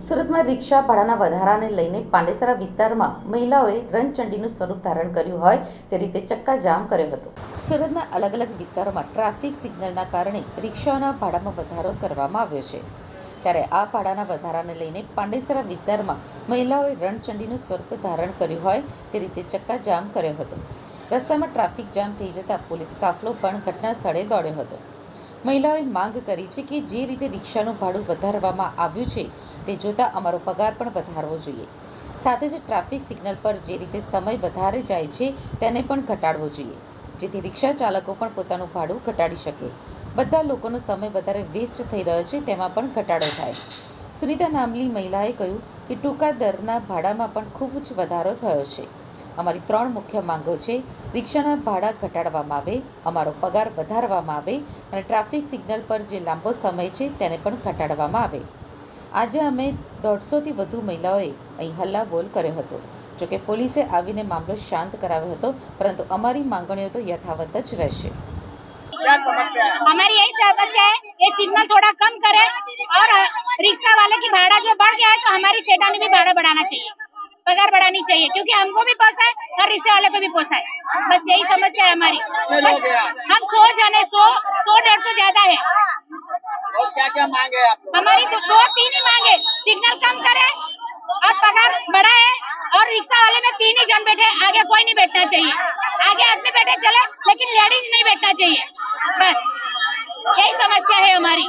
સુરતમાં રિક્ષા ભાડાના વધારાને લઈને પાંડેસરા વિસ્તારમાં મહિલાઓએ રણચંડીનું સ્વરૂપ ધારણ કર્યું હોય તે રીતે ચક્કાજામ કર્યો હતો. સુરતના અલગ અલગ વિસ્તારોમાં ટ્રાફિક સિગ્નલના કારણે રિક્ષાઓના ભાડામાં વધારો કરવામાં આવ્યો છે. ત્યારે આ ભાડાના વધારાને લઈને પાંડેસરા વિસ્તારમાં મહિલાઓએ રણચંડીનું સ્વરૂપ ધારણ કર્યું હોય તે રીતે ચક્કાજામ કર્યો હતો. રસ્તામાં ટ્રાફિક જામ થઈ જતાં પોલીસ કાફલો પણ ઘટના સ્થળે દોડ્યો હતો. મહિલાઓએ માંગ કરી છે કે જે રીતે રિક્ષાનું ભાડું વધારવામાં આવ્યું છે તે જોતાં અમારો પગાર પણ વધારવો જોઈએ. સાથે જ ટ્રાફિક સિગ્નલ પર જે રીતે સમય વધારે જાય છે તેને પણ ઘટાડવો જોઈએ, જેથી રિક્ષા ચાલકો પણ પોતાનું ભાડું ઘટાડી શકે. બધા લોકોનો સમય વધારે વેસ્ટ થઈ રહ્યો છે તેમાં પણ ઘટાડો થાય. સુનિતા નામની મહિલાએ કહ્યું કે ટૂંકા દરના ભાડામાં પણ ખૂબ જ વધારો થયો છે. અમારી 3 મુખ્ય માંગો છે: રિક્ષાના ભાડા ઘટાડવામાં આવે, અમારો પગાર વધારવામાં આવે અને ટ્રાફિક સિગ્નલ પર જે લાંબો સમય છે તેને પણ ઘટાડવામાં આવે. આજે અમે 150થી વધુ મહિલાઓએ અહીં હલ્લાબોલ કર્યો હતો. જોકે પોલીસે આવીને મામલો શાંત કરાવ્યો હતો, પરંતુ અમારી માંગણીઓ તો યથાવત જ રહેશે. हमारी यही समस्या है कि सिग्नल थोड़ा कम करे और रिक्शा वाले की भाड़ा जो बढ़ गया है तो हमारी सेठा ने भी भाड़ा बढ़ाना चाहिए, पगार बढ़ानी चाहिए, क्योंकि हमको भी पोसाए और रिक्शा वाले को भी पोसाए. बस यही समस्या है हमारी. हम 100 जने 100-150 ज्यादा है. और क्या क्या मांगे आप? हमारी तो 2-3 ही मांगे. सिग्नल कम करे और पगार बढ़ाए और रिक्शा वाले में 3 ही जन बैठे, आगे कोई नहीं बैठना चाहिए. आगे आदमी बैठे चले लेकिन लेडीज नहीं बैठना चाहिए. बस यही समस्या है हमारी.